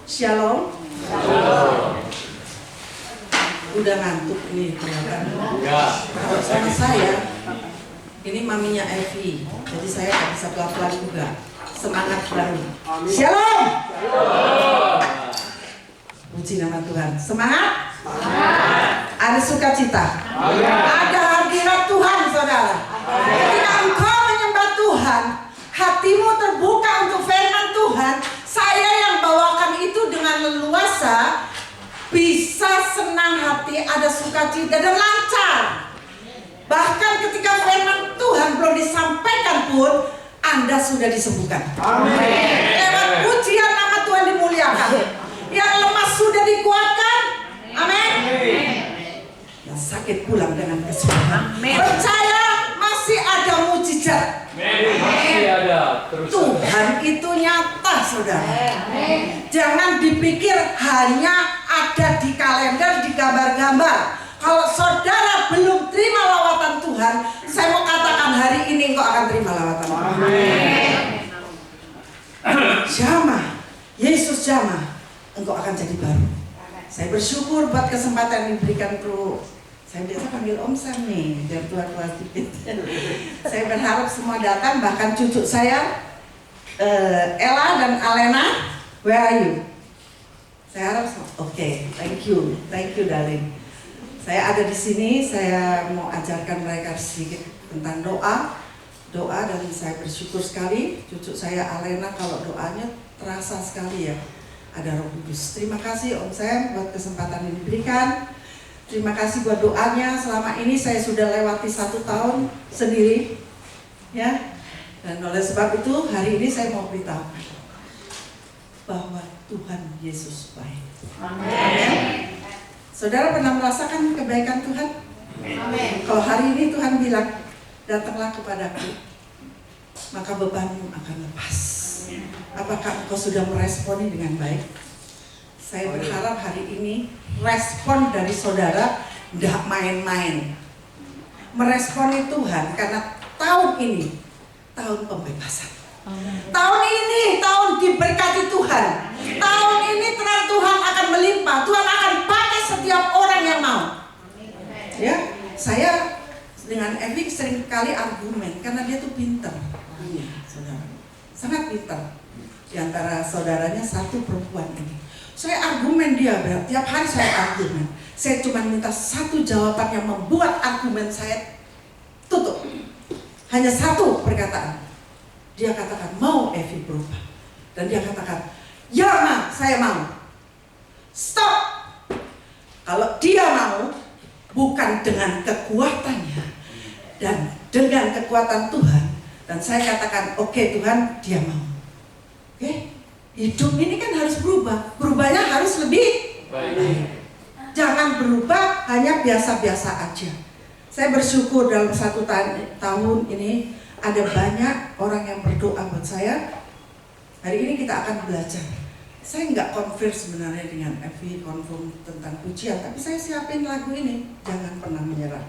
Shalom. Shalom. Udah ngantuk nih ternyata. Ya. Sama saya, ini maminya Evi, jadi saya nggak bisa pelan-pelan juga. Semangat baru. Shalom. Puji nama Tuhan. Semangat. Ada sukacita. Ada hadirat Tuhan, saudara. Ketika engkau menyembah Tuhan, hatimu terbuka untuk firman Tuhan. Saya yang bawakan itu dengan leluasa, bisa senang hati, ada sukacita dan lancar. Bahkan ketika firman Tuhan belum disampaikan pun, Anda sudah disembuhkan. Amin. Lewat pujian nama Tuhan dimuliakan. Yang lemah sudah dikuatkan. Amin. Yang sakit pulang dengan kesembuhan. Percaya masih ada mujizat. Masih ada terus. Tuhan itu nyata, saudara. Jangan dipikir hanya ada di kalender, di gambar-gambar. Kalau saudara belum terima lawatan Tuhan, saya mau katakan hari ini engkau akan terima lawatan Tuhan. Jamah, Yesus jamah, engkau akan jadi baru. Saya bersyukur buat kesempatan yang diberikan kru. Saya biasa panggil Om Sam nih, biar tua-tua sedikit. Saya berharap semua datang, bahkan cucu saya, Ella dan Alena. Where are you? Saya harap, oke, thank you darling. Saya ada di sini, saya mau ajarkan mereka sedikit tentang doa, dan saya bersyukur sekali cucu saya Alena kalau doanya terasa sekali ya, ada Roh Kudus. Terima kasih Om Sam buat kesempatan yang diberikan. Terima kasih buat doanya. Selama ini saya sudah lewati 1 tahun sendiri, ya. Dan oleh sebab itu hari ini saya mau beritahu bahwa Tuhan Yesus baik. Amin. Saudara pernah merasakan kebaikan Tuhan? Amin. Kalau hari ini Tuhan bilang, datanglah kepadaku, maka bebanmu akan lepas. Apakah engkau sudah meresponi dengan baik? Saya berharap hari ini respon dari saudara tidak main-main. Meresponi Tuhan karena tahun ini tahun pembebasan. Tahun ini tahun diberkati Tuhan. Tahun ini terang Tuhan akan melimpah. Tuhan akan pakai setiap orang yang mau. Ya, saya dengan Evi sering kali argumen karena dia tuh pintar. Iya, saudara. Sangat pintar. Di antara saudaranya satu perempuan ini. Saya argumen dia, tiap hari saya argumen. Saya cuma minta satu jawaban yang membuat argumen saya tutup. Hanya satu perkataan. Dia katakan, mau Evi berubah. Dan dia katakan, ya Ma, saya mau. Stop. Kalau dia mau, bukan dengan kekuatannya dan dengan kekuatan Tuhan. Dan saya katakan, oke Tuhan, dia mau. Oke? Hidup ini kan harus berubah. Berubahnya harus lebih baik. Jangan berubah hanya biasa-biasa aja. Saya bersyukur dalam 1 tahun ini ada banyak orang yang berdoa buat saya. Hari ini kita akan belajar. Saya nggak konfir sebenarnya dengan Evi konfirm tentang pujian, tapi saya siapin lagu ini. Jangan pernah menyerah.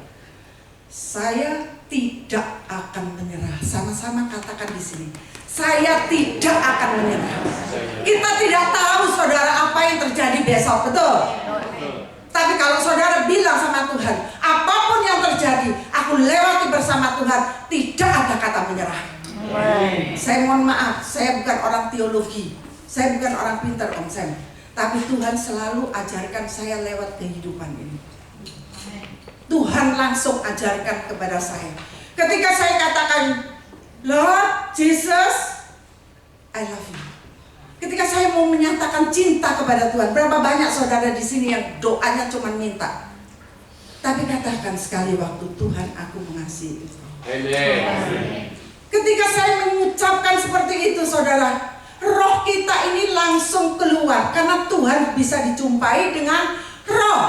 Saya tidak akan menyerah. Sama-sama katakan di sini. Saya tidak akan menyerah. Kita tidak tahu saudara apa yang terjadi besok, betul? Tapi kalau saudara bilang sama Tuhan, apapun yang terjadi, aku lewati bersama Tuhan, tidak ada kata menyerah. Saya mohon maaf, saya bukan orang teologi, saya bukan orang pintar Om Sam, tapi Tuhan selalu ajarkan saya lewat kehidupan ini. Tuhan langsung ajarkan kepada saya. Ketika saya katakan, Lord Jesus, I love you. Ketika saya mau menyatakan cinta kepada Tuhan, berapa banyak saudara di sini yang doanya cuma minta, tapi katakan sekali waktu, Tuhan aku mengasihi. Amen. Ketika saya mengucapkan seperti itu, saudara, roh kita ini langsung keluar karena Tuhan bisa dijumpai dengan roh,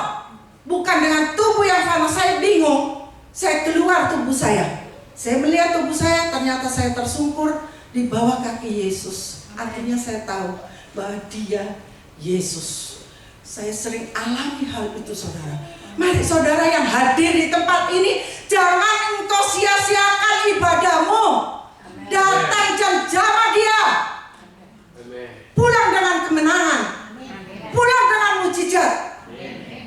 bukan dengan tubuh yang fana. Saya bingung, saya keluar tubuh saya. Saya melihat tubuh saya, ternyata saya tersungkur di bawah kaki Yesus. Artinya saya tahu bahwa dia Yesus. Saya sering alami hal itu, saudara. Mari saudara yang hadir di tempat ini, jangan engkau sia-siakan ibadahmu. Datang jam-jam dia. Pulang dengan kemenangan. mukjizat.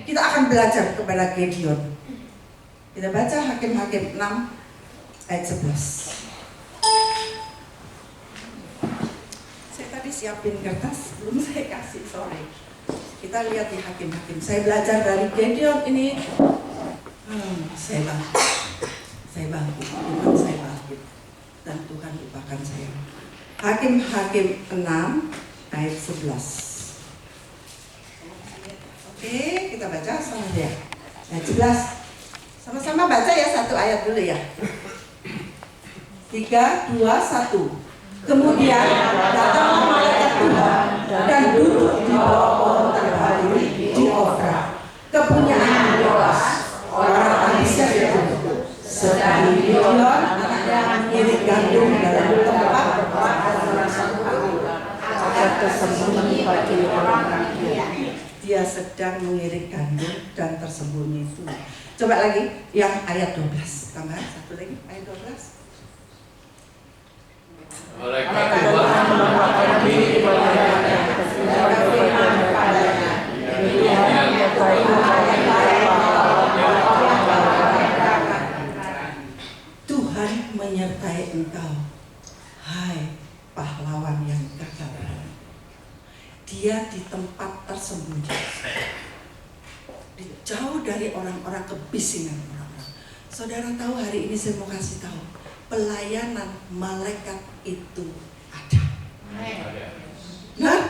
Kita akan belajar kepada Gideon. Kita baca Hakim-Hakim 6 ayat 11. Saya tadi siapin kertas, belum saya kasih, sorry. Kita lihat di Hakim-Hakim. Saya belajar dari Gideon ini. Saya bangkit. Tuhan saya bangkit. Dan Tuhan lupakan saya. Hakim-Hakim 6 ayat 11. Oke, kita baca sama dia. Ayat 11. Sama-sama baca ya, satu ayat dulu ya. 3, 2, 1. Kemudian datanglah malaikat Tuhan dan duduk di bawah pohon terbalik di Ofra, kepunyaan Yoas, orang Alisya itu. Sedang Gideon mengirit gandum dalam tempat agar tersembunyi bagi orang dia. Dia sedang mengirit gandum dan tersembunyi itu. Coba lagi yang ayat 12. Tambah satu lagi ayat 12. Malaikat Tuhan membawakan diri Tuhan menyertai engkau, hai pahlawan yang gagah berani. Dia di tempat tersembunyi, jauh dari orang-orang kebisingan orang-orang. Saudara tahu, hari ini saya mau kasih tahu, pelayanan malaikat itu ada. Nah,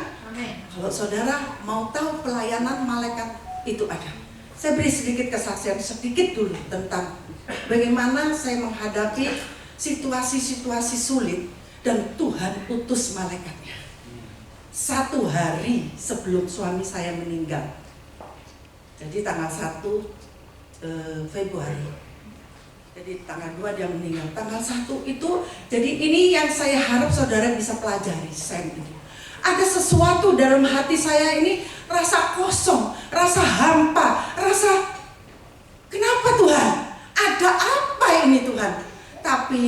kalau saudara mau tahu pelayanan malaikat itu ada, saya beri sedikit kesaksian sedikit dulu tentang bagaimana saya menghadapi situasi-situasi sulit dan Tuhan utus malaikatnya. 1 hari sebelum suami saya meninggal, jadi tanggal 1 Februari. Jadi tanggal 2 dia meninggal. Tanggal 1 itu, jadi ini yang saya harap saudara bisa pelajari. Ada sesuatu dalam hati saya ini, rasa kosong, rasa hampa, rasa kenapa Tuhan? Ada apa ini Tuhan? Tapi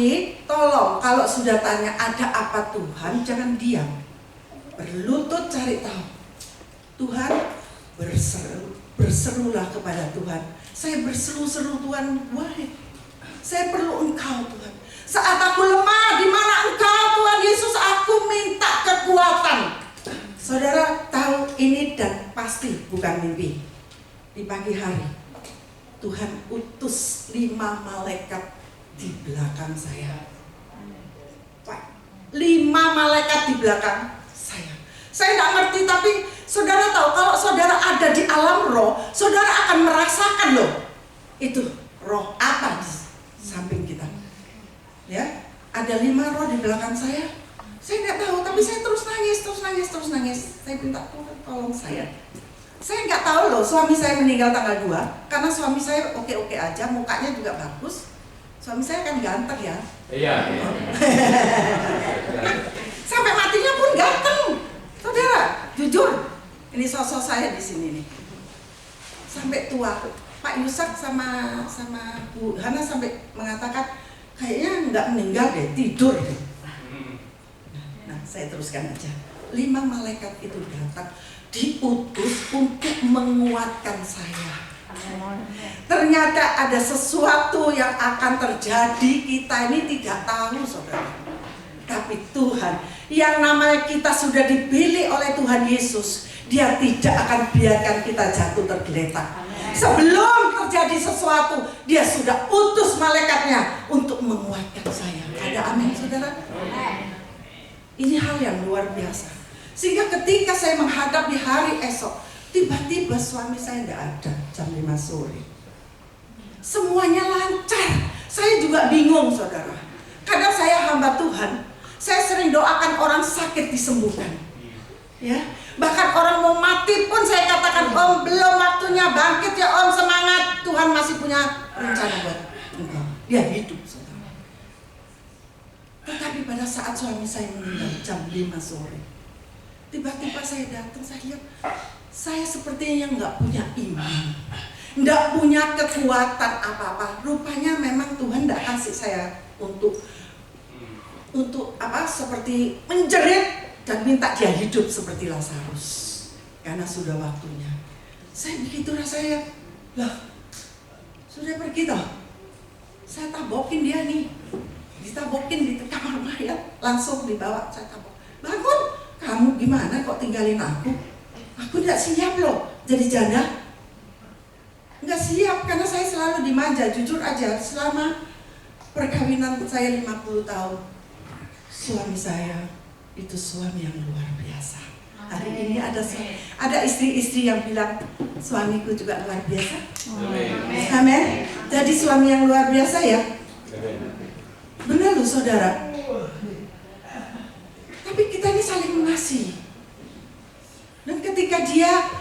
tolong kalau sudah tanya ada apa Tuhan, jangan diam. Berlutut cari tahu. Tuhan, berserulah kepada Tuhan. Saya berseru-seru Tuhan, wahai, saya perlu Engkau Tuhan. Saat aku lemah, di mana Engkau Tuhan Yesus, aku minta kekuatan. Saudara tahu ini dan pasti bukan mimpi. Di pagi hari Tuhan utus 5 malaikat di belakang saya. 5 malaikat di belakang saya. Saya tidak ngerti, tapi saudara tahu kalau saudara ada di alam roh, saudara akan merasakan loh. Itu roh apa di samping kita. Ya, ada 5 roh di belakang saya. Saya tidak tahu, tapi saya terus nangis. Saya minta Tuhan tolong saya. Saya nggak tahu loh, suami saya meninggal tanggal 2, karena suami saya oke-oke aja, mukanya juga bagus. Suami saya kan ganteng ya. Iya. Sampai matinya pun ganteng. Saudara, jujur, ini sosok saya di sini nih. Sampai tua, Pak Yusak sama Bu Hana sampai mengatakan kayaknya nggak meninggal deh, tidur deh. Nah, saya teruskan aja. 5 malaikat itu datang, diutus untuk menguatkan saya. Ternyata ada sesuatu yang akan terjadi, kita ini tidak tahu saudara. Tapi Tuhan, yang namanya kita sudah dipilih oleh Tuhan Yesus, Dia tidak akan biarkan kita jatuh tergeletak. Sebelum terjadi sesuatu, Dia sudah utus malaikatnya untuk menguatkan saya. Ada amin saudara? Ini hal yang luar biasa. Sehingga ketika saya menghadapi hari esok, tiba-tiba suami saya tidak ada jam 5 sore. Semuanya lancar. Saya juga bingung saudara. Kadang saya hamba Tuhan, saya sering doakan orang sakit disembuhkan. Ya, bahkan orang mau mati pun saya katakan, Om belum waktunya, bangkit ya Om, semangat, Tuhan masih punya rencana buat engkau. Dia hidup saudara. Tetapi pada saat suami saya meninggal jam 5 sore, tiba-tiba saya datang, saya lihat saya sepertinya nggak punya iman, nggak punya kekuatan apa-apa. Rupanya memang Tuhan nggak kasih saya untuk apa, seperti menjerit dan minta dia hidup seperti Lazarus, karena sudah waktunya. Saya begitu rasanya, lah sudah pergi toh. Saya tabokin dia nih, ditabokin di kamar mayat, langsung dibawa saya tabok. Bangun, kamu gimana kok tinggalin aku? Aku tidak siap loh jadi janda. Nggak siap karena saya selalu dimanja. Jujur aja, selama perkawinan saya 50 tahun, suami saya itu suami yang luar biasa. Hari ini ada istri-istri yang bilang suamiku juga luar biasa. Amin. Jadi suami yang luar biasa ya. Benar loh saudara. Tapi kita ini saling mengasihi. Dan ketika dia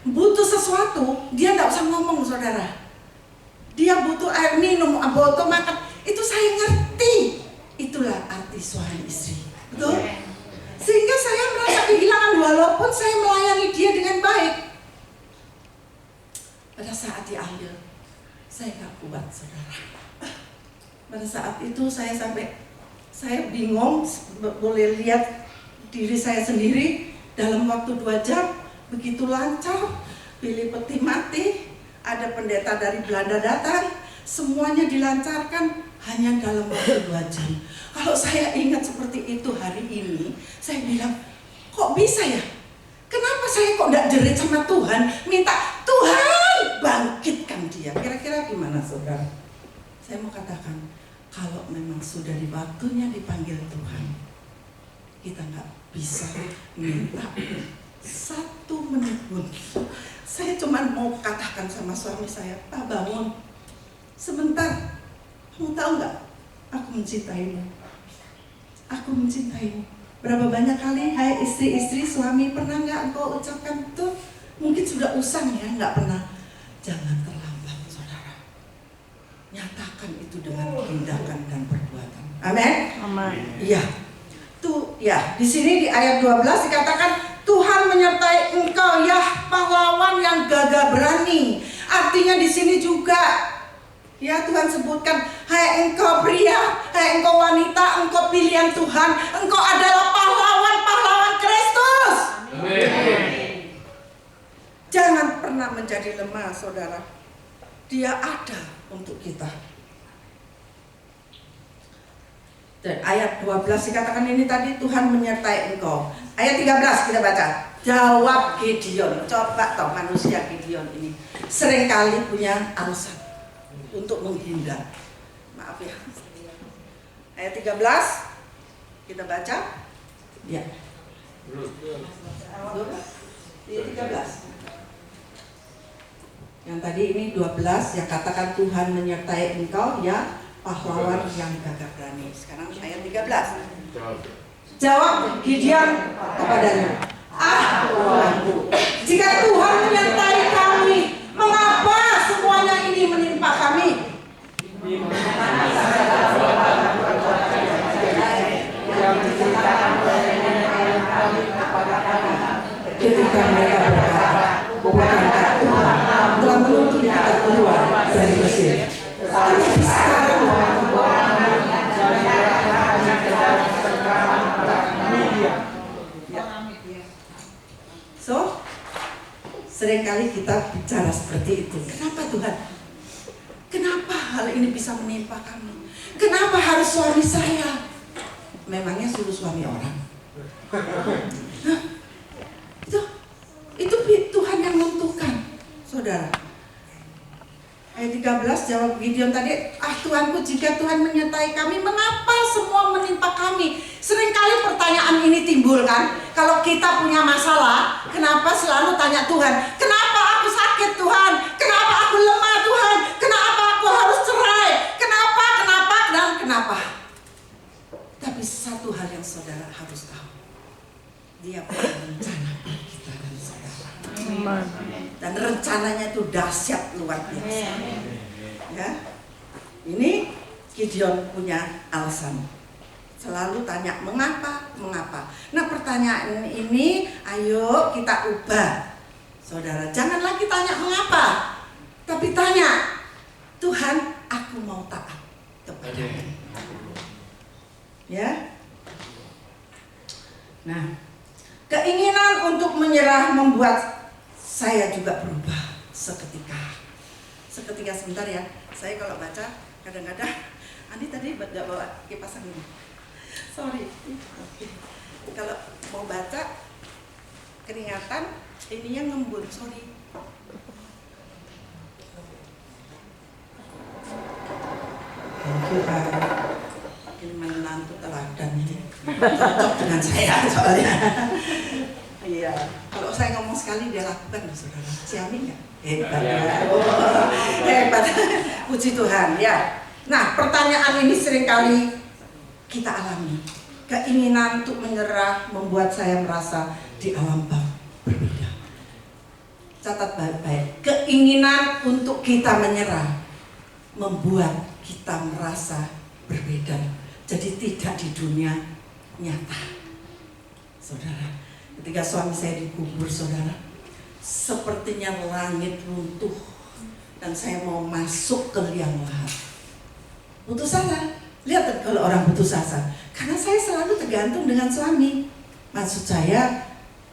butuh sesuatu, dia tidak usah ngomong saudara. Dia butuh air minum, butuh makan. Itu saya ngerti. Itulah arti suami istri. Betul? Sehingga saya merasa kehilangan walaupun saya melayani dia dengan baik. Pada saat diambil, saya gak kuat saudara. Pada saat itu saya bingung, boleh lihat diri saya sendiri dalam waktu 2 jam begitu lancar, pilih peti mati, ada pendeta dari Belanda datang, semuanya dilancarkan hanya dalam waktu 2 jam. Kalau saya ingat seperti itu hari ini, saya bilang, kok bisa ya? Kenapa saya kok tidak jerit sama Tuhan, minta Tuhan bangkitkan dia? Kira-kira gimana saudara? Saya mau katakan, kalau memang sudah di waktunya dipanggil Tuhan, kita nggak bisa minta 1 menit pun. Saya cuma mau katakan sama suami saya, Pak bangun, sebentar. Kamu tahu nggak? Aku mencintaimu. Aku mencintaimu. Berapa banyak kali, hai istri-istri, suami, pernah nggak engkau ucapkan itu? Mungkin sudah usang ya, nggak pernah. Jangan terlambat, saudara. Nyatakan itu dengan tindakan dan perbuatan. Amin. Amin. Iya. Tuh, ya. Di sini di ayat 12 dikatakan Tuhan menyertai engkau ya pahlawan yang gagah berani. Artinya di sini juga ya Tuhan sebutkan, hai engkau pria, hai engkau wanita, engkau pilihan Tuhan, engkau adalah pahlawan-pahlawan Kristus. Amin. Jangan pernah menjadi lemah saudara. Dia ada untuk kita. Dan ayat 12 dikatakan ini tadi Tuhan menyertai engkau. Ayat 13 kita baca. Jawab Gideon. Coba toh manusia Gideon ini seringkali punya alasan untuk menghindar. Maaf ya. Ayat 13 kita baca. Ya. Ayat 13. Yang tadi ini 12 yang katakan Tuhan menyertai engkau ya pahlawan yang gagah berani. Sekarang ayat 13. Jawab Gideon kepadanya, Tuhanku, jika Tuhan menyertai kami, mengapa semuanya ini menimpa kami? Ketika mereka berkata, bukankah Tuhan telah menuntut kita keluar dari Mesir? Tapi sekarang so, seringkali kita bicara seperti itu. Kenapa Tuhan? Kenapa hal ini bisa menimpa kami? Kenapa harus suami saya? Memangnya suruh suami orang? Itu Tuhan yang menentukan, saudara. Ayat 13 jawab Gideon tadi, Tuhanku, jika Tuhan menyertai kami, mengapa semua menimpa kami? Seringkali pertanyaan ini timbul kan? Kalau kita punya masalah, kenapa selalu tanya Tuhan? Kenapa aku sakit Tuhan? Kenapa aku lemah Tuhan? Kenapa aku harus cerai? Kenapa, dan kenapa? Tapi satu hal yang saudara harus tahu, Dia punya rencana bagi kita dan saudara. Dan rencananya itu dahsyat luar biasa. Ya, ini Gideon punya alasan. Selalu tanya mengapa. Nah pertanyaan ini ayo kita ubah, saudara. Jangan lagi tanya mengapa, tapi tanya, Tuhan, aku mau taat kepadamu. Ya. Nah, keinginan untuk menyerah membuat saya juga berubah. seketika. Seketika sebentar ya. Saya kalau baca kadang-kadang, Andi tadi nggak bawa kipas angin. Sorry. Oke. Kalau mau baca keringatan, ininya ngembun. Sorry. Thank you, Pak. Ini menantu teladan ini. Cocok dengan saya soalnya. Iya. Kalau saya ngomong sekali dia lakukan, saudara. Siami nggak? Hebat ya. Hebat. Puji Tuhan ya. Nah, pertanyaan ini seringkali kita alami. Keinginan untuk menyerah membuat saya merasa di alam berbeda. Catat baik-baik. Keinginan untuk kita menyerah membuat kita merasa berbeda. Jadi tidak di dunia nyata. Saudara, ketika suami saya dikubur, saudara, sepertinya langit runtuh dan saya mau masuk ke liang lahat. Putus asa. Lihat kalau orang putus asa. Karena saya selalu tergantung dengan suami. Maksud saya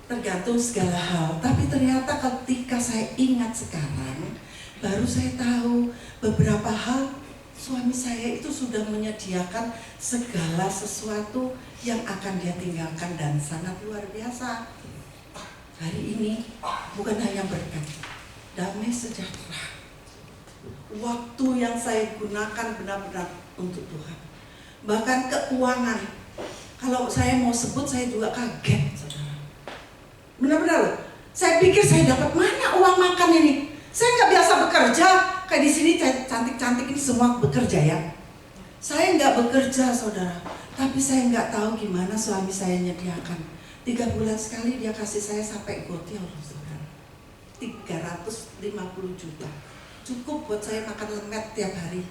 tergantung segala hal. Tapi ternyata ketika saya ingat sekarang, baru saya tahu beberapa hal suami saya itu sudah menyediakan segala sesuatu yang akan dia tinggalkan dan sangat luar biasa. Hari ini bukan hanya berkat, damai sejahtera. Waktu yang saya gunakan benar-benar untuk Tuhan. Bahkan keuangan. Kalau saya mau sebut saya juga kaget, saudara. Benar-benar, saya pikir saya dapat mana uang makan ini. Saya nggak biasa bekerja. Kayak di sini cantik-cantik ini semua bekerja ya. Saya nggak bekerja, saudara. Tapi saya nggak tahu gimana suami saya menyediakan. 3 bulan sekali dia kasih saya sampai gotial, saudara. 350 juta. Cukup buat saya makan lemet tiap hari.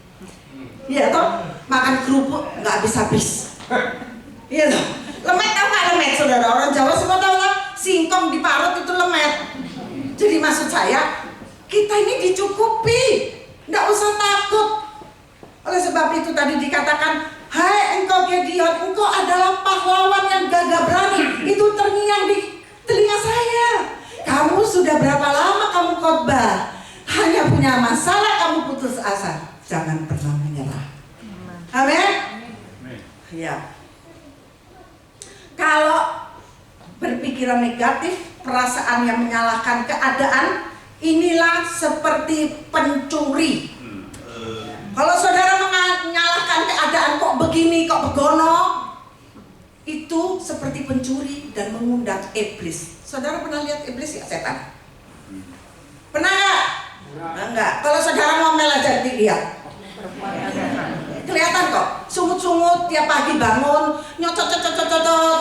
Iya toh? Makan kerupuk nggak habis-habis. Iya toh? Lemet tahu nggak lemet, saudara? Orang Jawa semua tahu lah. Singkong diparut itu lemet. Jadi maksud saya, kita ini dicukupi, nggak usah takut. Oleh sebab itu tadi dikatakan, hai engkau Gideon, engkau adalah pahlawan yang gagah berani. Itu terngiang di telinga saya. Kamu sudah berapa lama kamu khotbah? Hanya punya masalah kamu putus asa. Jangan pernah menyerah. Amin. Ya. Kalau berpikiran negatif, perasaan yang menyalahkan keadaan, inilah seperti pencuri. Kalau saudara menyalahkan keadaan kok begini, kok begono, itu seperti pencuri dan mengundang iblis. Saudara pernah lihat iblis ya, setan? Pernah nggak? Enggak. Kalau saudara ngomel aja dilihat. Kelihatan kok, sungut-sungut tiap pagi bangun, nyocot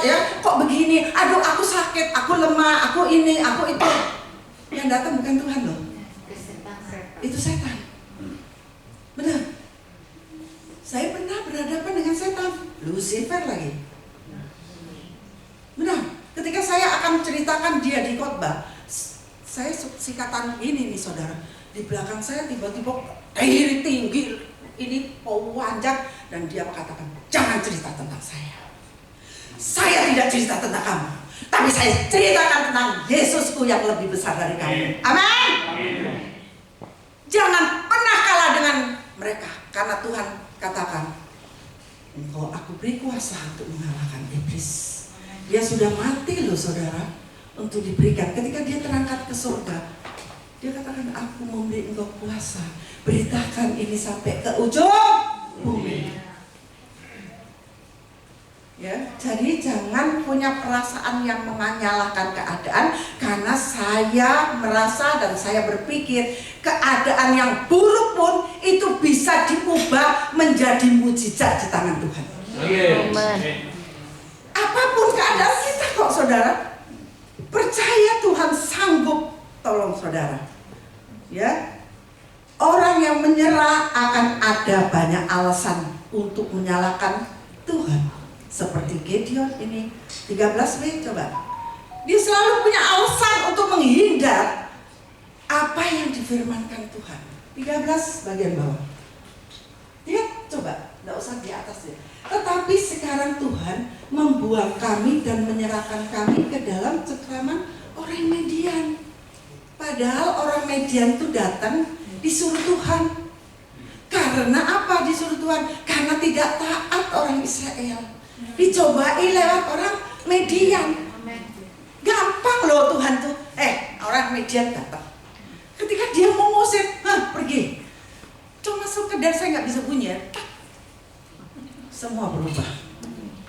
ya, kok begini, aduh aku sakit, aku lemah, aku ini, aku itu. Yang datang bukan Tuhan loh. Itu setan. Benar. Saya pernah berhadapan dengan setan, Lucifer lagi. Benar. Ketika saya akan ceritakan dia di khotbah, saya sikatan ini nih saudara. Di belakang saya tiba-tiba tinggi, ini panjang, dan dia mengatakan, jangan cerita tentang saya. Saya tidak cerita tentang kamu, tapi saya ceritakan tentang Yesusku yang lebih besar dari kamu. Amin. Jangan pernah kalah dengan mereka, karena Tuhan katakan, engkau aku beri kuasa untuk mengalahkan iblis. Dia sudah mati loh saudara, untuk diberikan. Ketika dia terangkat ke surga, dia katakan, aku memberi engkau kuasa, beritakan ini sampai ke ujung bumi. Ya, jadi jangan punya perasaan yang menyalahkan keadaan, karena saya merasa dan saya berpikir keadaan yang buruk pun itu bisa diubah menjadi mujizat di tangan Tuhan. Apapun keadaan kita kok saudara, percaya Tuhan sanggup tolong saudara. Ya, orang yang menyerah akan ada banyak alasan untuk menyalahkan Tuhan. Seperti Gideon ini 13b, coba. Dia selalu punya alasan untuk menghindar apa yang difirmankan Tuhan. 13 bagian bawah. Lihat, coba, tidak usah di atas ya. Tetapi sekarang Tuhan membuang kami dan menyerahkan kami ke dalam cengkraman orang Midian. Padahal orang Midian itu datang disuruh Tuhan. Karena apa disuruh Tuhan? Karena tidak taat orang Israel. Dicobai lewat orang Midian. Gampang loh Tuhan tuh. Orang Midian datang. Ketika dia mau ngusir, pergi. Cuma sekedar saya nggak bisa bunyi. Semua berubah.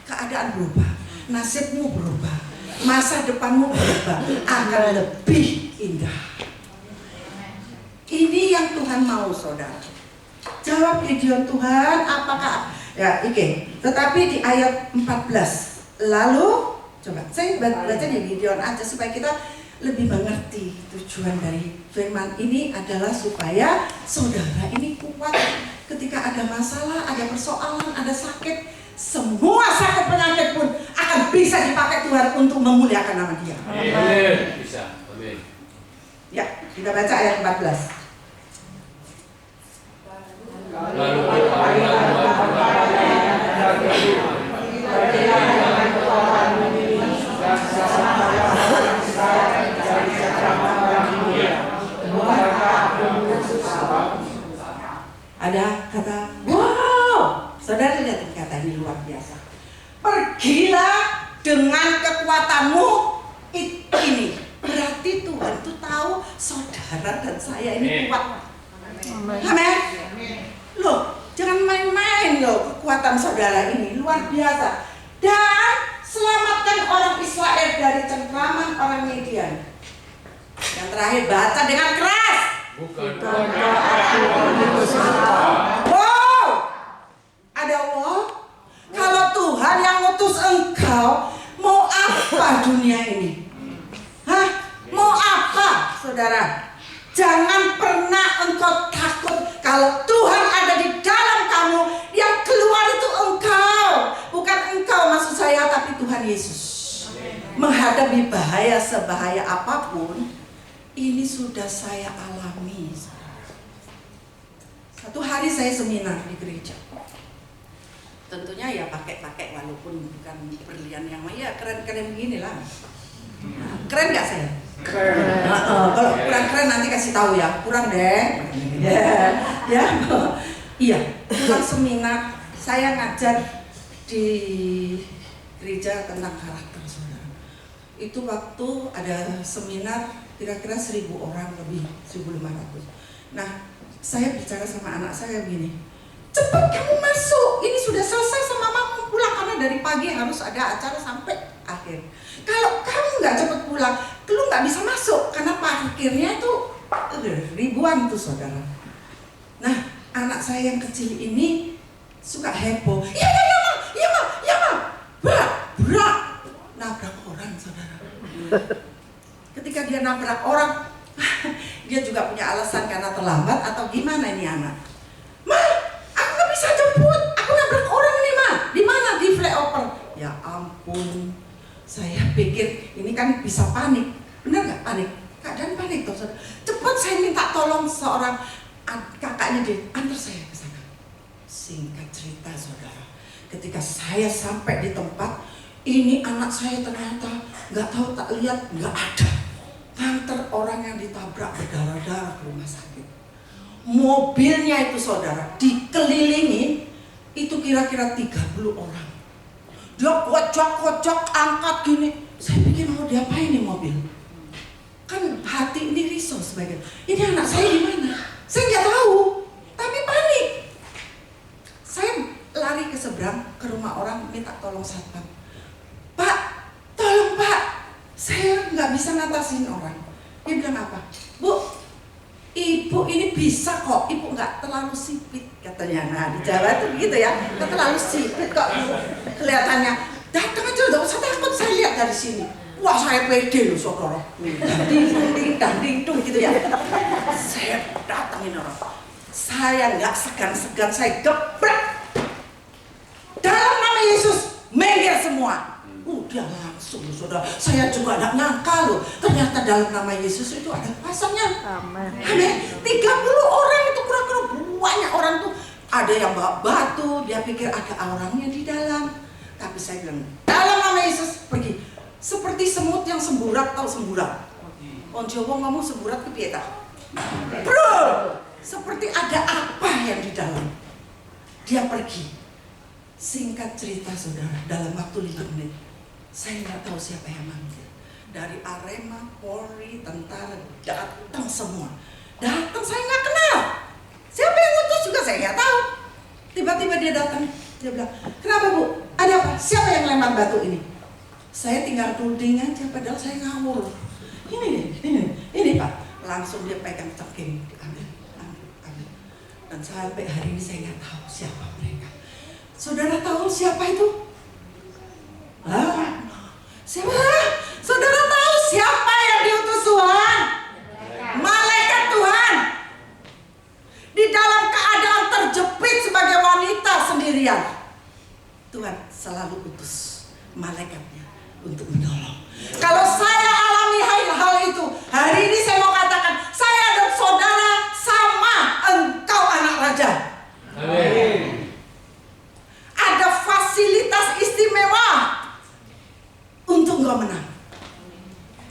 Keadaan berubah. Nasibmu berubah. Masa depanmu berubah. Akan lebih indah. Ini yang Tuhan mau, saudara. Jawab Gideon, Tuhan, apakah ya, tetapi di ayat 14. Lalu coba saya baca di Gideon aja supaya kita lebih mengerti tujuan dari firman ini adalah supaya saudara ini kuat ketika ada masalah, ada persoalan, ada sakit. Semua sakit penyakit pun akan bisa dipakai Tuhan untuk memuliakan nama Dia. Amin. Bisa. Amin. Ya, kita baca ayat 14. Lalu kepala ada kata, wow, saudara lihat kata ini luar biasa. Pergilah dengan kekuatanmu ini. Berarti Tuhan itu tahu saudara dan saya ini kuat. Amin. Loh, jangan main-main loh kekuatan saudara ini luar biasa. Dan selamatkan orang Israel dari cengkraman orang Midian. Yang terakhir baca dengan keras. Bukankah Wow, ada wow. Kalau Tuhan yang ngutus engkau, mau apa dunia ini? Mau apa, saudara? Jangan pernah engkau takut kalau Tuhan ada di dalam kamu. Yang keluar itu engkau, bukan engkau maksud saya, tapi Tuhan Yesus. Menghadapi bahaya sebahaya apapun, ini sudah saya alami. Satu hari saya seminar di gereja. Tentunya ya pakai walaupun bukan berlian yang ya keren-keren begini lah. Keren gak saya? Keren. Kalau kurang keren nanti kasih tahu ya. Kurang deh. Ya. Iya. Pulang seminar saya ngajar di gereja tentang karakter, saudara. Itu waktu ada seminar kira-kira 1.000 orang lebih, 1.500. Nah, saya bicara sama anak saya begini, cepat kamu masuk, ini sudah selesai sama mama pulang karena dari pagi harus ada acara sampai akhir. Kalau kamu nggak cepat pulang, lu nggak bisa masuk karena parkirnya itu ribuan tuh saudara. Nah, anak saya yang kecil ini suka heboh. Ya ma, berak, nabrak orang saudara. Ketika dia nabrak orang, dia juga punya alasan karena terlambat atau gimana ini anak. Ma, aku nggak bisa jemput, aku nabrak orang nih ma. Di mana? Di flyover. Ya ampun, saya pikir ini kan bisa panik. Benar nggak panik? Keadaan panik toh saudara. Cepat saya minta tolong seorang kakaknya dia, antar saya ke sana. Singkat cerita saudara, ketika saya sampai di tempat, ini anak saya ternyata nggak tahu tak lihat nggak ada. Antar orang yang ditabrak berdarah-darah ke rumah sakit. Mobilnya itu saudara dikelilingi itu kira-kira 30 orang. Dia kocok angkat gini. Saya pikir mau diapain nih mobil? Kan hati ini risau sebagian. Ini anak saya di mana? Saya nggak tahu, tapi panik. Saya lari ke seberang ke rumah orang minta tolong satpam. Pak, tolong Pak. Saya nggak bisa ngatasin orang. Dia bilang apa? Bu, ibu ini bisa kok. Ibu nggak terlalu sipit katanya. Nah di Jawa itu begitu ya. Nggak terlalu sipit kok kelihatannya. Datang aja, nggak usah takut. Saya lihat dari sini. Wah saya pede loh saudara. Ding gitu ya. Saya datangin orang. Saya nggak segan-segan. Saya gebrak. Dalam nama Yesus, minggir semua. Dia langsung saudara. Saya juga tidak nyangka loh. Ternyata dalam nama Yesus itu ada kuasanya. Amin. 30 orang itu kira-kira banyak orang tuh. Ada yang bawa batu, dia pikir ada orangnya di dalam. Tapi saya bilang, dalam nama Yesus pergi. Seperti semut yang semburat, tahu semburat? Orang Jawa ngomong semburat ke pieta. Bro, seperti ada apa yang di dalam. Dia pergi. Singkat cerita saudara, dalam waktu 5 menit, saya nggak tahu siapa yang manggil. Dari Arema, Polri, tentara, datang semua. Datang, saya nggak kenal. Siapa yang utus juga saya nggak tahu. Tiba-tiba dia datang, dia bilang, kenapa Bu? Ada apa? Siapa yang lempar batu ini? Saya tinggal tuding aja, padahal saya ngawur. Ini Pak. Langsung dia pegang cengking, ambil. Dan sampai hari ini saya nggak tahu siapa mereka. Saudara tahu siapa itu? Siapa? Saudara tahu siapa yang diutus Tuhan? Malaikat Tuhan. Di dalam keadaan terjepit sebagai wanita sendirian, Tuhan selalu utus malaikatnya untuk menolong. Kalau saya alami hal itu, hari ini saya mau katakan, saya dan saudara sama, engkau anak raja. Amin. Ada fasilitas istimewa untuk engkau menang.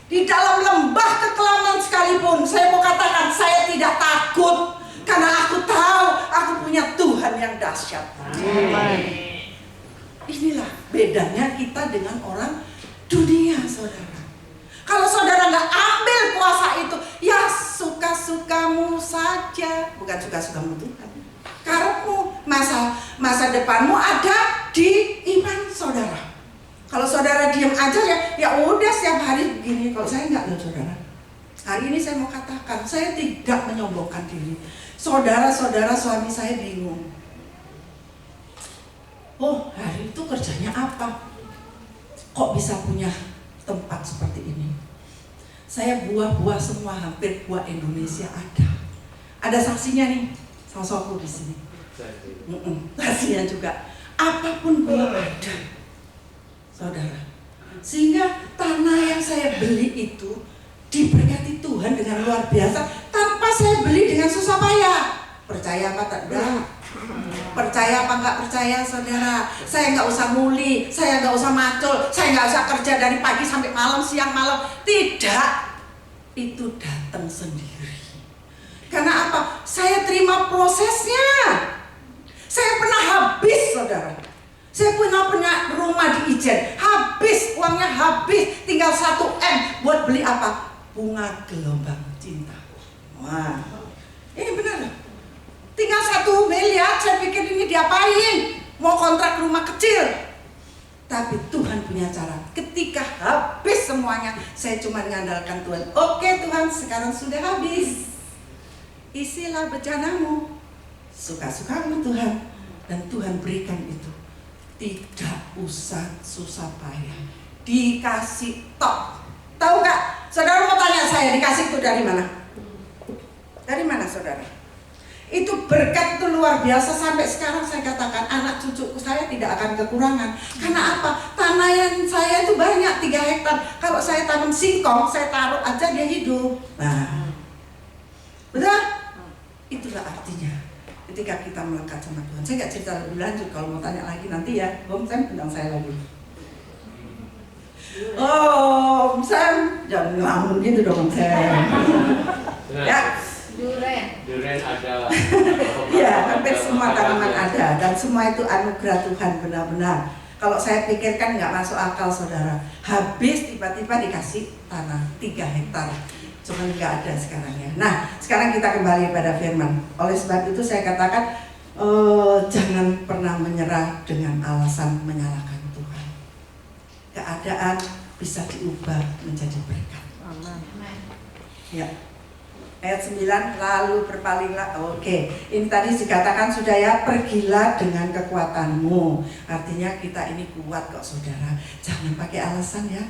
Di dalam lembah kekelaman sekalipun, saya mau katakan saya tidak takut. Karena aku tahu aku punya Tuhan yang dahsyat. Inilah bedanya kita dengan orang dunia, saudara. Kalau saudara nggak ambil kuasa itu, ya suka-sukamu saja. Bukan suka-sukamu Tuhan. Karepmu, masa depanmu ada di iman saudara. Kalau saudara diam aja ya udah setiap hari begini. Kalau saya nggak loh saudara. Hari ini saya mau katakan, saya tidak menyombongkan diri. Saudara-saudara suami saya bingung. Oh, hari itu kerjanya apa? Kok bisa punya tempat seperti ini? Saya buah-buah semua, hampir buah Indonesia ada. Ada saksinya nih, sosokku di sini. Saksinya juga. Apapun buah ada, saudara. Sehingga tanah yang saya beli itu diberkati Tuhan dengan luar biasa. Tanpa saya beli dengan susah payah. Percaya apa tidak? Percaya apa nggak percaya saudara? Saya nggak usah muli, saya nggak usah macul, saya nggak usah kerja dari pagi sampai malam, siang malam. Tidak, itu datang sendiri. Karena apa? Saya terima prosesnya. Saya pernah habis saudara. Saya punya rumah di Ijen, habis uangnya habis, tinggal 1 M buat beli apa? Bunga gelombang cinta. Wah, ini benar. Tinggal 1 miliar, saya pikir ini diapain? Mau kontrak rumah kecil. Tapi Tuhan punya cara. Ketika habis semuanya, saya cuma mengandalkan Tuhan. Oke Tuhan, sekarang sudah habis. Isilah bejanamu. Suka-sukamu Tuhan. Dan Tuhan berikan itu. Tidak usah susah payah. Dikasih tok. Tahu gak? Saudara mau tanya saya, dikasih itu dari mana? Dari mana saudara? Itu berkat itu luar biasa. Sampai sekarang saya katakan anak cucuku saya tidak akan kekurangan. Karena apa? Tanah yang saya itu banyak, 3 hektar. Kalau saya tanam singkong, saya taruh aja dia hidup. Nah, betul? Itulah artinya ketika kita melekat sama Tuhan. Saya nggak cerita lebih lanjut. Kalau mau tanya lagi nanti ya, Om Sam undang saya lagi. Oh, Om Sam, jangan ngelamun gitu dong Om Sam. Ya. Duren ada. Ya, hampir semua tanaman ada dan semua itu anugerah Tuhan benar-benar. Kalau saya pikirkan nggak masuk akal saudara. Habis tiba-tiba dikasih tanah 3 hektar. Cuman nggak ada sekarang ya. Nah, sekarang kita kembali pada firman. Oleh sebab itu saya katakan jangan pernah menyerah dengan alasan menyalahkan Tuhan. Keadaan bisa diubah menjadi berkat. Amin. Ya. Ayat 9, lalu berpalinglah. Oke, ini tadi dikatakan sudah ya, pergilah dengan kekuatanmu. Artinya kita ini kuat kok saudara. Jangan pakai alasan ya.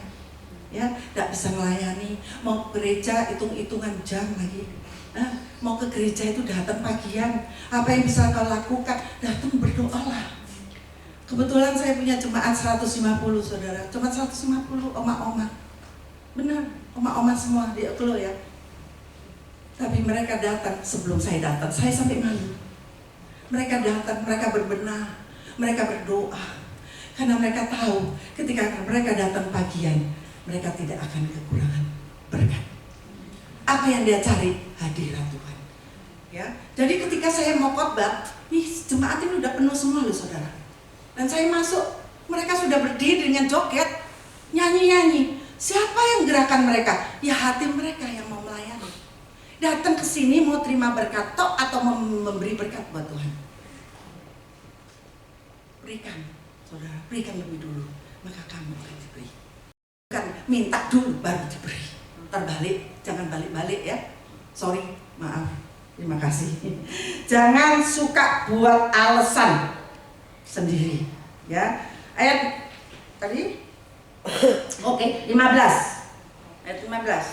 Ya, tidak bisa melayani. Mau ke gereja hitung-hitungan jam lagi. Mau ke gereja itu datang pagian. Apa yang bisa kau lakukan? Datang berdoalah. Kebetulan saya punya jemaat 150 saudara. Cuma 150 oma-oma. Benar, oma-oma semua di Oklo ya. Tapi mereka datang sebelum saya datang, saya sampai malu. Mereka datang, mereka berbenah, mereka berdoa. Karena mereka tahu ketika mereka datang pagian, mereka tidak akan kekurangan berkat. Apa yang dia cari? Hadirat Tuhan. Ya, jadi ketika saya mau khotbah, nih jemaat ini udah penuh semua loh saudara. Dan saya masuk, mereka sudah berdiri dengan joget, nyanyi-nyanyi. Siapa yang gerakan mereka? Ya hati mereka yang mau melayani. Datang ke sini mau terima berkat tok atau memberi berkat buat Tuhan. Berikan, saudara, berikan lebih dulu, maka kamu akan diberi. Bukan minta dulu baru diberi. Terbalik, jangan balik-balik ya. Sorry, maaf. Terima kasih. Jangan suka buat alasan sendiri, ya. Ayat tadi, oke, 15. Ayat 15.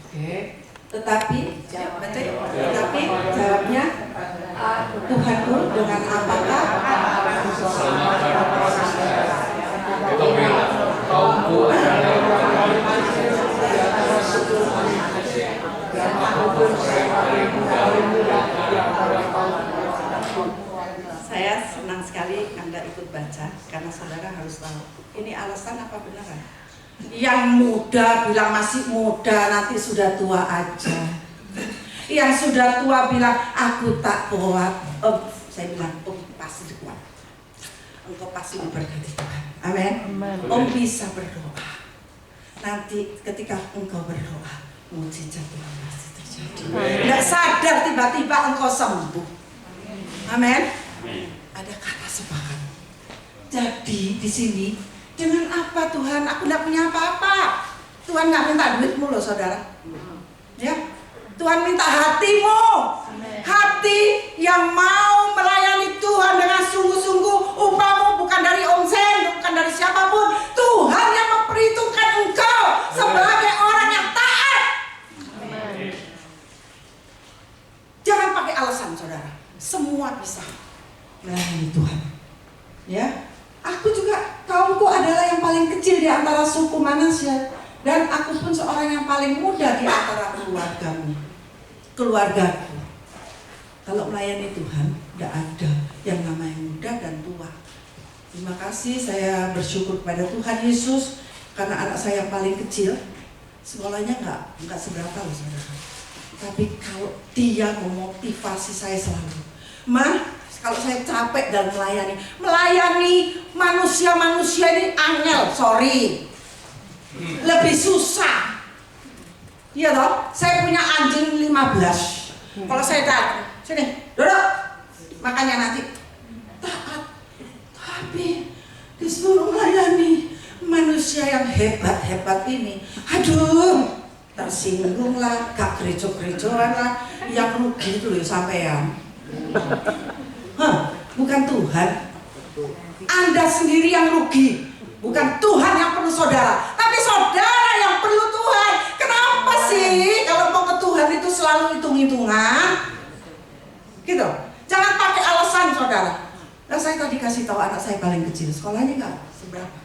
Oke. Tetapi jawabnya Tuhanku dengan apakah kaumku Saya senang sekali Anda ikut baca karena saudara harus tahu ini alasan apa benaran. Yang muda bilang masih muda, nanti sudah tua aja. Yang sudah tua bilang aku tak kuat. Saya bilang pasti kuat. Engkau pasti diberkati Tuhan. Amin. Om bisa berdoa. Nanti ketika engkau berdoa, mujizat Tuhan pasti terjadi. Tidak sadar tiba-tiba engkau sembuh. Amin. Ada kata sepakat. Jadi di sini dengan apa Tuhan? Aku tidak punya apa-apa. Tuhan nggak minta duitmu loh saudara. Ya, Tuhan minta hatimu. Hati yang mau melayani Tuhan dengan sungguh-sungguh. Upamu bukan dari omsen, bukan dari siapapun. Tuhan yang memperhitungkan engkau sebagai orang yang taat. Jangan pakai alasan saudara. Semua bisa melayani Tuhan. Ya. Aku juga, kaumku adalah yang paling kecil di antara suku Manasya, dan aku pun seorang yang paling muda di antara keluargaku. Kalau melayani Tuhan, tidak ada yang namanya muda dan tua. Terima kasih, saya bersyukur kepada Tuhan Yesus karena anak saya yang paling kecil, sekolahnya nggak seberapa loh saudara. Tapi kalau dia memotivasi saya selalu, Ma, kalau saya capek dalam melayani manusia-manusia ini angel, sorry, lebih susah. Iya toh, saya punya anjing 15. Kalau saya datang, sini, duduk, makanya nanti taat. Tapi disuruh melayani manusia yang hebat-hebat ini, aduh, tersinggung lah, gak gerejo-gerejoan lah, yang rugi itu loh sampean. Bukan Tuhan. Anda sendiri yang rugi. Bukan Tuhan yang perlu saudara, tapi saudara yang perlu Tuhan. Kenapa sih kalau mau ke Tuhan itu selalu hitung-hitungan? Gitu. Jangan pakai alasan saudara. Nah, saya tadi kasih tahu anak saya paling kecil, sekolahnya nggak seberapa.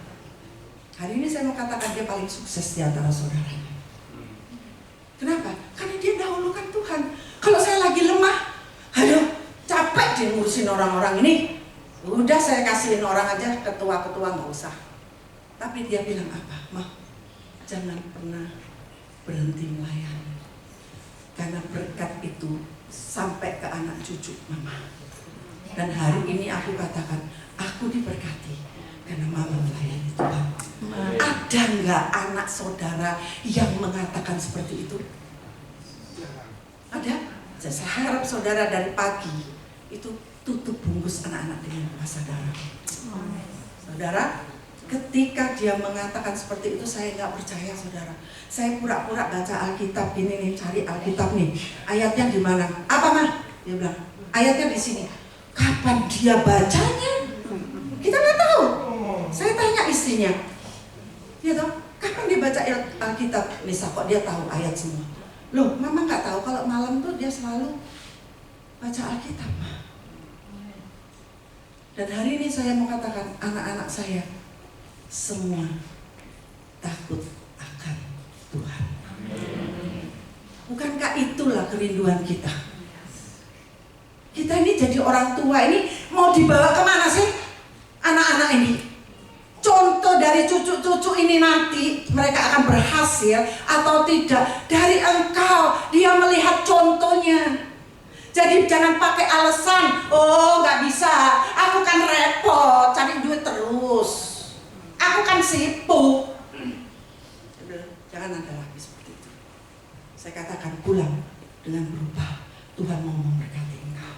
Hari ini saya mau katakan dia paling sukses di antara saudaranya. Kenapa? Karena dia dahulukan Tuhan. Kalau saya lagi lemah, aduh, capek dia ngurusin orang-orang ini. Udah saya kasihin orang aja, ketua-ketua nggak usah. Tapi dia bilang apa? Mah, jangan pernah berhenti melayani. Karena berkat itu sampai ke anak cucu mama. Dan hari ini aku katakan, aku diberkati karena mama melayani Tuhan. Ada nggak anak saudara yang mengatakan seperti itu? Ada? Saya harap saudara dari pagi itu tutup bungkus anak-anak dengan puasa darah. Saudara, ketika dia mengatakan seperti itu, saya nggak percaya saudara. Saya pura-pura baca Alkitab ini nih, cari Alkitab nih. Ayatnya di mana? Apa mah? Dia bilang, ayatnya di sini. Kapan dia bacanya? Kita nggak tahu. Saya tanya istrinya, dia tahu kapan dia baca Alkitab? Nisa kok dia tahu ayat semua? Loh, mama nggak tahu kalau malam tuh dia selalu baca Alkitab. Dan hari ini saya mau katakan anak-anak saya semua takut akan Tuhan. Bukankah itulah kerinduan kita? Kita ini jadi orang tua ini mau dibawa kemana sih? Anak-anak ini contoh dari cucu-cucu ini nanti mereka akan berhasil atau tidak, dari engkau. Dia melihat contohnya. Jadi jangan pakai alasan, oh nggak bisa, aku kan repot, cari duit terus, aku kan sibuk. Jangan ada lagi seperti itu. Saya katakan pulang dengan berubah. Tuhan mau memberkati engkau,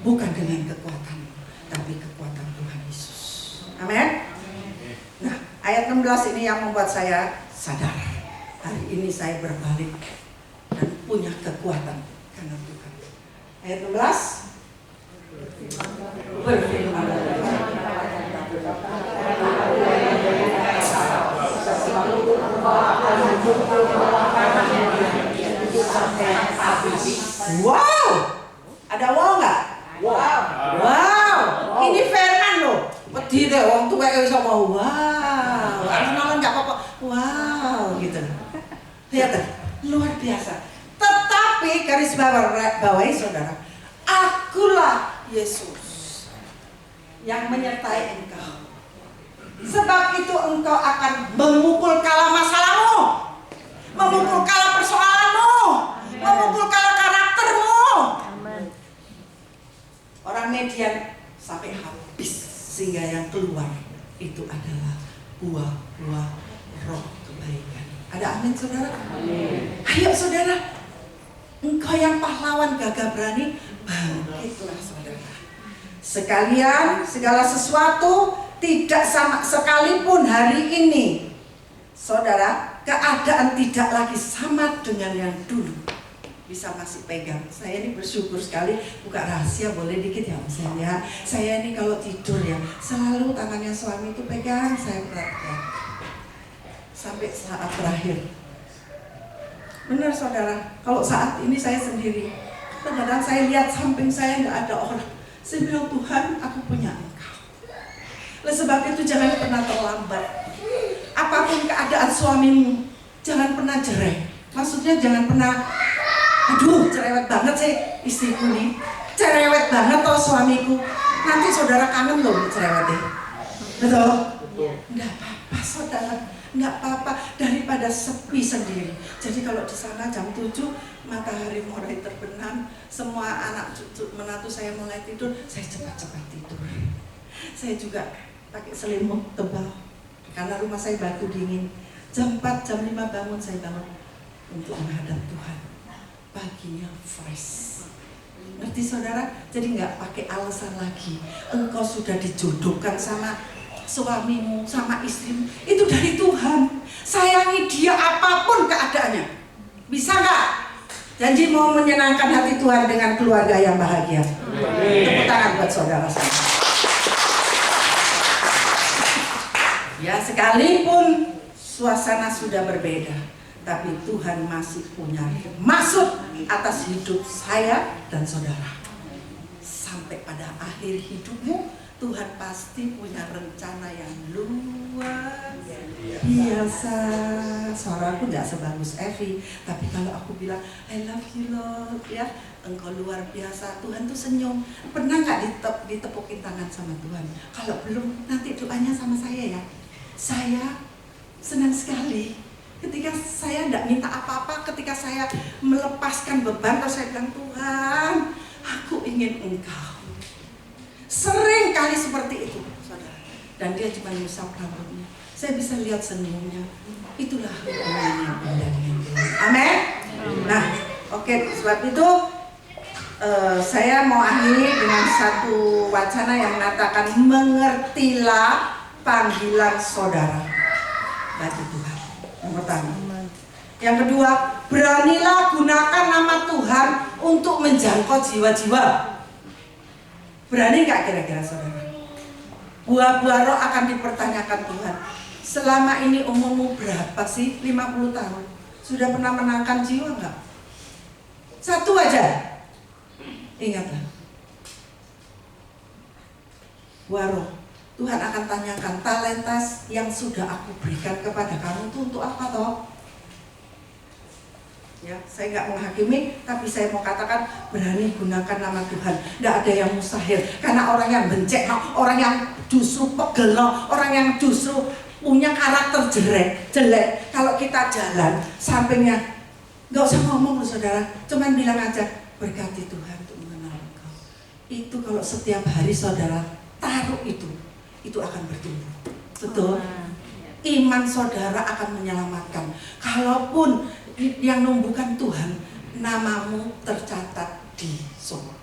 bukan dengan kekuatan, tapi kekuatan Tuhan Yesus. Amin. Nah, ayat 16 ini yang membuat saya sadar. Hari ini saya berbalik dan punya kekuatan karena Tuhan. Ayat 16 berfirman, wow, ada wow nggak? Wow, ini firman loh. Wedi deh, wong tuwa iso mau wow, anak-anak nggak apa-apa, wow gitu. Lihat deh, luar biasa. Tetapi garis bawahi saudara, akulah Yesus yang menyertai engkau. Sebab itu engkau akan memukul kala masalahmu, memukul kala persoalanmu, memukul kala karaktermu. Orang Median sampai habis, sehingga yang keluar itu adalah buah-buah roh kebaikan. Ada amin saudara? Amin. Ayo saudara, engkau yang pahlawan gagah berani, bangkitlah saudara. Sekalian segala sesuatu, tidak sama sekalipun hari ini saudara, keadaan tidak lagi sama dengan yang dulu. Bisa masih pegang. Saya ini bersyukur sekali, buka rahasia boleh dikit ya Mas ya. Saya ini kalau tidur ya, selalu tangannya suami itu pegang, saya perhatikan sampai saat terakhir. Benar saudara, kalau saat ini saya sendiri, kadang-kadang saya lihat samping saya nggak ada orang. Saya bilang, Tuhan, aku punya Engkau. Oleh sebab itu jangan pernah terlambat. Apapun keadaan suamimu, jangan pernah jereh. Maksudnya jangan pernah, aduh cerewet banget sih istriku nih, cerewet banget toh suamiku. Nanti saudara kangen loh cerewetnya. Betul? Enggak apa-apa saudara, enggak apa-apa, daripada sepi sendiri. Jadi kalau di sana jam 7 matahari mulai terbenam, semua anak cucu menantu saya mulai tidur, saya cepat-cepat tidur. Saya juga pakai selimut tebal karena rumah saya batu dingin. Jam 4, jam 5 bangun, saya bangun untuk menghadap Tuhan. Paginya fresh. Ngerti saudara? Jadi nggak pakai alasan lagi. Engkau sudah dijodohkan sama suamimu, sama istrimu. Itu dari Tuhan. Sayangi dia apapun keadaannya. Bisa nggak? Janji mau menyenangkan hati Tuhan dengan keluarga yang bahagia. Tepuk tangan buat saudara saya. Ya, sekalipun suasana sudah berbeda, tapi Tuhan masih punya maksud atas hidup saya dan saudara. Sampai pada akhir hidupmu, Tuhan pasti punya rencana yang luar biasa. Suaraku nggak sebagus Evi, tapi kalau aku bilang I love you Lord, ya, engkau luar biasa, Tuhan tuh senyum. Pernah nggak ditepukin tangan sama Tuhan? Kalau belum, nanti doanya sama saya ya. Saya senang sekali ketika saya tidak minta apa-apa, ketika saya melepaskan beban, kalau saya bilang, Tuhan, aku ingin Engkau. Sering kali seperti itu, saudara. Dan dia cuma nyusap rambutnya. Saya bisa lihat senyumnya. Itulah hubungan yang indah dengan Tuhan. Amin. Nah, oke, sebab itu saya mau akhiri dengan satu wacana yang mengatakan, mengertilah panggilan saudara bagi Tuhan. Yang pertama. Yang kedua, beranilah gunakan nama Tuhan untuk menjangkau jiwa-jiwa. Berani nggak kira-kira saudara? Buah-buah roh akan dipertanyakan Tuhan. Selama ini umurmu berapa sih? 50 tahun. Sudah pernah menangkan jiwa nggak? Satu aja. Ingatlah. Buah roh. Tuhan akan tanyakan, talenta yang sudah aku berikan kepada kamu itu untuk apa toh? Ya, saya nggak menghakimi, tapi saya mau katakan berani gunakan nama Tuhan. Nggak ada yang mustahil, karena orang yang bencek, orang yang justru pegel, orang yang justru punya karakter jelek. Kalau kita jalan, sampingnya nggak usah ngomong loh saudara, cuman bilang aja berkati Tuhan untuk mengenal Engkau. Itu kalau setiap hari saudara taruh itu akan bertumbuh. Betul? Iman saudara akan menyelamatkan. Kalaupun yang numbuhkan Tuhan, namamu tercatat di surga.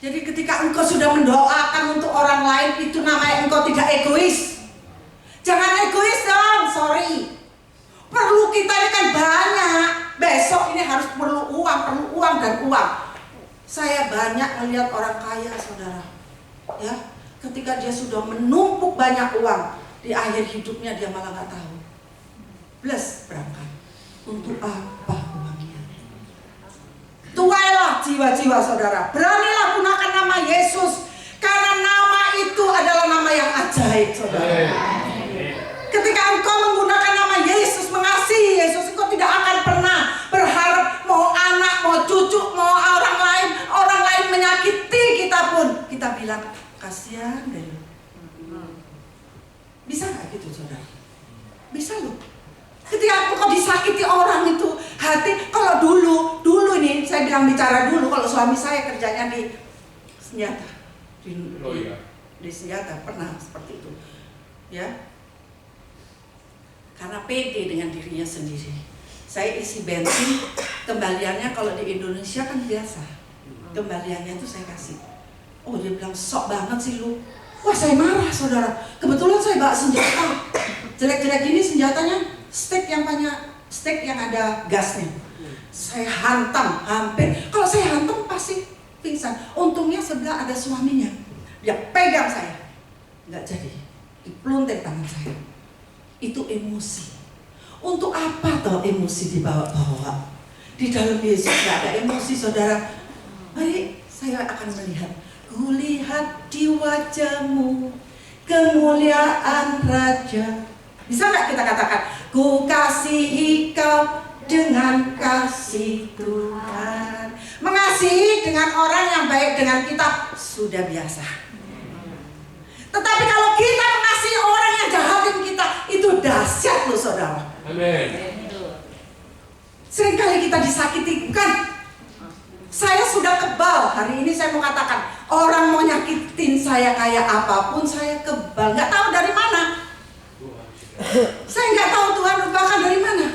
Jadi ketika engkau sudah mendoakan untuk orang lain, itu namanya engkau tidak egois. Jangan egois dong, sorry. Perlu kita ini kan banyak. Besok ini harus perlu uang dan uang. Saya banyak melihat orang kaya saudara, ya. Ketika dia sudah menumpuk banyak uang, di akhir hidupnya dia malah nggak tahu. Bless berangkat. Untuk apa uangnya? Tuailah jiwa-jiwa saudara. Beranilah gunakan nama Yesus, karena nama itu adalah nama yang ajaib saudara. Ketika engkau menggunakan nama Yesus, mengasihi Yesus, engkau tidak akan pernah berharap mau anak, mau cucu, mau orang lain menyakiti kita pun kita bilang kasihan deh. Bisa nggak gitu saudara? Bisa loh. Ketika engkau disakiti orang itu hati, kalau dulu ini saya bilang bicara dulu, kalau suami saya kerjanya di senjata, di senjata pernah seperti itu, ya. Karena pede dengan dirinya sendiri. Saya isi bensin, kembaliannya kalau di Indonesia kan biasa, kembaliannya itu saya kasih. Oh dia bilang sok banget sih lu. Wah saya marah saudara. Kebetulan saya bawa senjata, jelek-jelek gini senjatanya. Stek yang ada gasnya. Saya hantam hampir. Kalau saya hantam pasti pingsan. Untungnya sebelah ada suaminya. Dia pegang saya. Nggak jadi. Dipeluntik tangan saya. Itu emosi. Untuk apa toh emosi dibawa-bawa? Di dalam Yesus nggak ada emosi saudara. Mari saya akan melihat. Kulihat di wajahmu kemuliaan Raja. Bisa nggak kita katakan, ku kasihi kau dengan kasih Tuhan. Mengasihi dengan orang yang baik dengan kita sudah biasa. Tetapi kalau kita mengasihi orang yang jahatin kita, itu dahsyat loh saudara. Amin. Seringkali kita disakiti, bukan? Saya sudah kebal, hari ini saya mau katakan, orang mau nyakitin saya kayak apapun, saya kebal. Nggak tahu dari mana. Saya nggak tahu Tuhan rubahkan dari mana.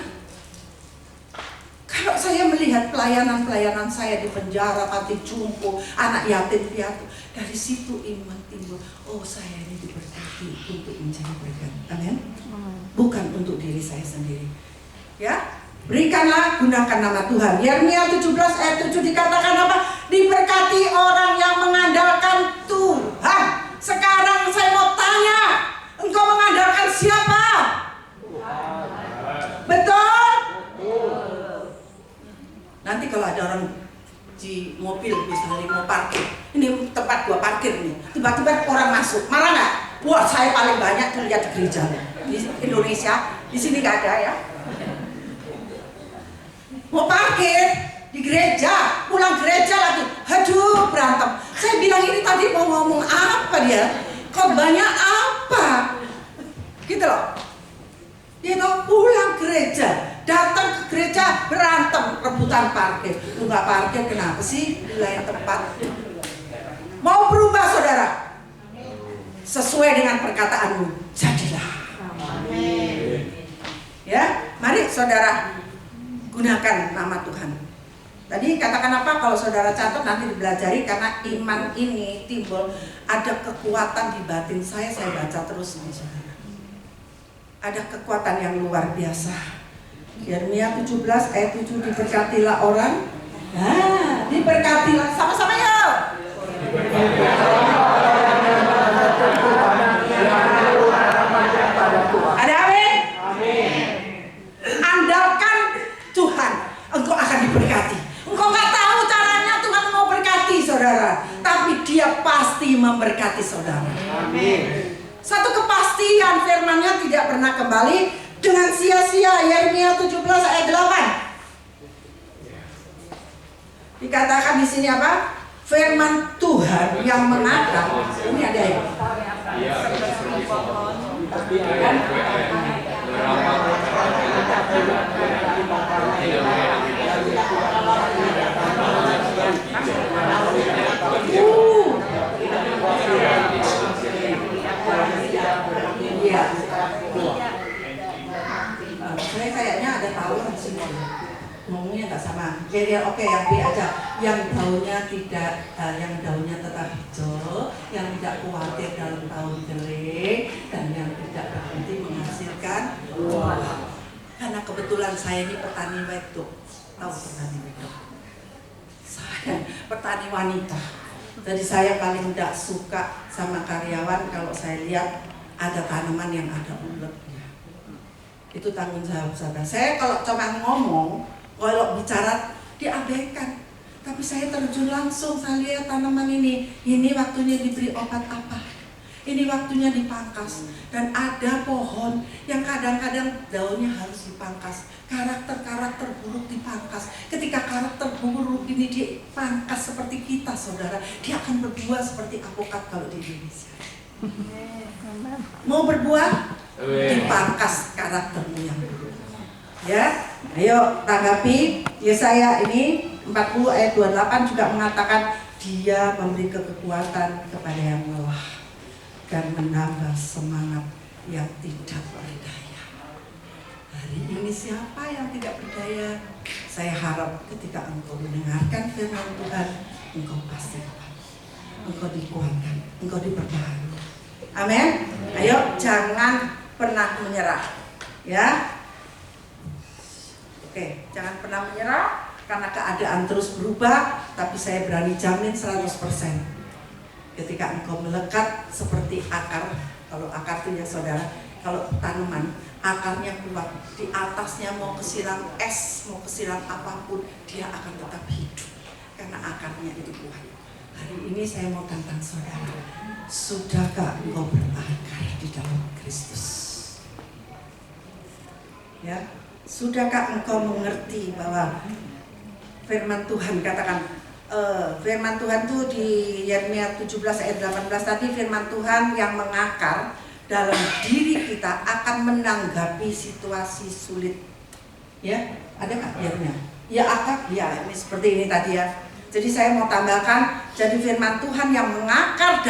Kalau saya melihat pelayanan saya di penjara, panti jompo, anak yatim piatu, dari situ iman timbul. Oh saya ini diberkati untuk menjadi berkat. Amin. Bukan untuk diri saya sendiri. Ya, berikanlah, gunakan nama Tuhan. Yeremia 17 ayat 7 dikatakan apa? Diberkati orang yang mengandalkan Tuhan. Sekarang saya mau tanya, engkau mengandalkan siapa? Betul? Nanti kalau ada orang di mobil misalnya mau parkir, ini tempat gua parkir nih, tiba-tiba orang masuk, marah nggak? Wah saya paling banyak tuh lihat di gereja di Indonesia, di sini nggak ada ya. Mau parkir di gereja, pulang gereja lagi, aduh berantem. Saya bilang ini tadi mau ngomong apa dia? Banyak apa? Gitu loh. Dia mau pulang gereja, datang ke gereja berantem, rebutan parkir. Lu nggak parkir kenapa sih di lain tempat? Mau berubah saudara? Sesuai dengan perkataanmu, jadilah. Ya, mari saudara gunakan nama Tuhan. Tadi katakan apa? Kalau saudara catat nanti dipelajari, karena iman ini timbul, ada kekuatan di batin saya baca terus nih saudara. Ada kekuatan yang luar biasa. Yeremia 17 ayat 7, diberkatilah orang. Nah, diberkatilah sama-sama ya. Ada amin? Andalkan Tuhan, engkau akan diberkati. Engkau nggak tahu caranya Tuhan mau berkati saudara, tapi Dia pasti memberkati saudara. Amin. Satu kepastian, firman-Nya tidak pernah kembali dengan sia-sia. Yeremia 17 ayat 8. Dikatakan di sini apa? firman Tuhan yang mengakar. Ini ada ya? Iya, seperti pohon. Dan merapat Iya. Saya kayaknya ada tahu di sini. Ngomongnya nggak sama. Ya, oke, yang B aja. Yang daunnya tetap hijau, yang tidak khawatir dalam tahun kering, dan yang tidak berhenti menghasilkan buah. Karena kebetulan saya ini petani wedok. Tahu petani wedok? Saya petani wanita. Jadi saya paling tidak suka sama karyawan kalau saya lihat ada tanaman yang ada uletnya. Itu tanggung jawab saya. Saya kalau cuma ngomong, kalau bicara diabaikan. Tapi saya terjun langsung, saya lihat tanaman ini waktunya diberi obat apa, ini waktunya dipangkas. Dan ada pohon yang kadang-kadang daunnya harus dipangkas, karakter buruk dipangkas. Ketika karakter buruk ini dipangkas seperti kita, saudara, dia akan berbuah seperti alpukat kalau di Indonesia. Mau berbuah, dipangkas karaktermu yang buruk. Ya, ayo tanggapi. Yesaya ini 40 ayat 28 juga mengatakan dia memberi kekuatan kepada yang lelah dan menambah semangat yang tidak berdaya. Hari ini siapa yang tidak berdaya? Saya harap ketika engkau mendengarkan firman Tuhan, engkau pasti kuat, engkau dikuatkan, engkau diperbaharui. Amin. Ayo jangan pernah menyerah. Ya. Oke, jangan pernah menyerah karena keadaan terus berubah, tapi saya berani jamin 100%. Ketika engkau melekat seperti akar, kalau akar itu ya saudara, kalau tanaman akarnya kuat, di atasnya mau kesiram es, mau kesiram apapun, dia akan tetap hidup karena akarnya itu kuat. Hari ini saya mau tantang saudara, sudahkah engkau berakar di dalam Kristus? Ya. Sudahkah engkau mengerti bahwa firman Tuhan katakan, firman Tuhan itu di Yeremia 17 ayat 18 tadi, firman Tuhan yang mengakar dalam diri kita akan menanggapi situasi sulit. Ya, ada nggak Yeremia? Ya akar, ya ini seperti ini tadi ya. Jadi saya mau tambahkan, jadi firman Tuhan yang mengakar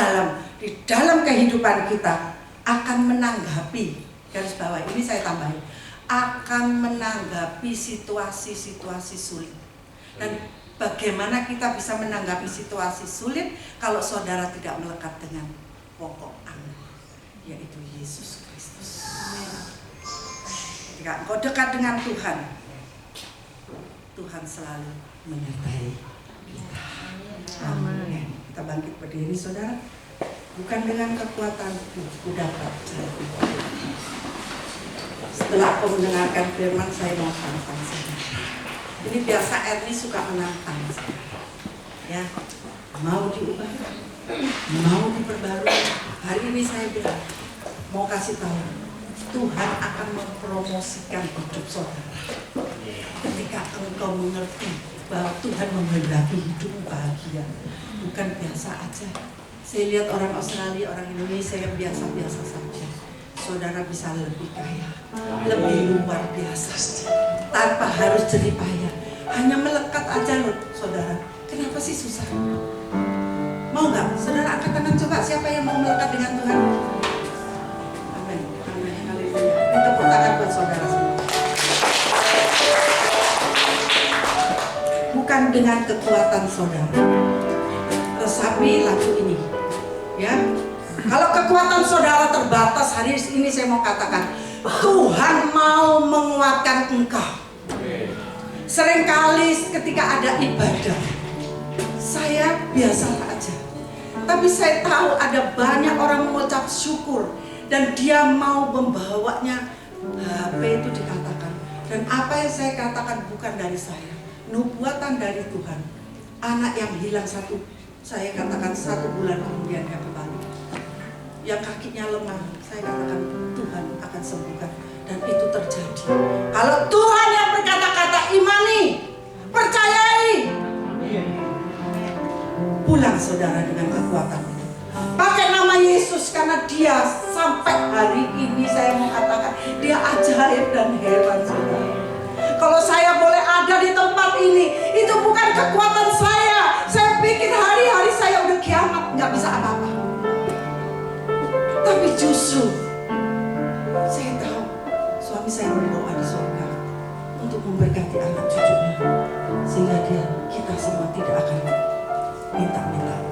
di dalam kehidupan kita akan menanggapi, garis bawah ini saya tambahin, akan menanggapi situasi-situasi sulit. Dan bagaimana kita bisa menanggapi situasi sulit kalau saudara tidak melekat dengan pokok Allah, yaitu Yesus Kristus. Ketika engkau dekat dengan Tuhan, Tuhan selalu menyertai kita. Amin. Kita bangkit berdiri saudara. Bukan dengan kekuatan ku dapat jadi. Setelah aku mendengarkan firman, saya mau tantang saudara. Ini biasa Ernie suka menantang saudara. Ya, mau diubah, mau diperbarui. Hari ini saya bilang, mau kasih tahu, Tuhan akan mempromosikan hidup saudara. Ketika engkau mengerti bahwa Tuhan menghendaki hidup bahagia, bukan biasa aja. Saya lihat orang Australia, orang Indonesia yang biasa-biasa saja. Saudara bisa lebih kaya, lebih luar biasa, tanpa harus jerih payah. Hanya melekat aja loh, saudara. Kenapa sih susah? Mau nggak? Saudara angkat tangan coba. Siapa yang mau melekat dengan Tuhan? Amin. Amin. Haleluya. Ini tepuk tangan buat saudara semua. Bukan dengan kekuatan saudara. Resapi lagu ini, ya. Kalau kekuatan saudara terbatas, hari ini saya mau katakan, Tuhan mau menguatkan engkau. Seringkali ketika ada ibadah, saya biasa aja. Tapi saya tahu ada banyak orang mengucap syukur dan dia mau membawanya. HP itu dikatakan. Dan apa yang saya katakan bukan dari saya, nubuatan dari Tuhan. Anak yang hilang saya katakan 1 bulan kemudian dia kembali. Yang kakinya lemah, saya katakan Tuhan akan sembuhkan, dan itu terjadi. Kalau Tuhan yang berkata-kata, imani, percayai. saudara dengan kekuatan itu. Pakai nama Yesus karena dia sampai hari ini saya mengatakan dia ajaib dan heran saudara. Kalau saya boleh ada di tempat ini, itu bukan kekuatan saya. Saya pikir hari-hari saya udah kiamat, nggak bisa apa-apa. Tapi justru saya tahu suami saya berdoa di surga untuk memberkati anak cucunya, sehingga kita semua tidak akan minta-minta.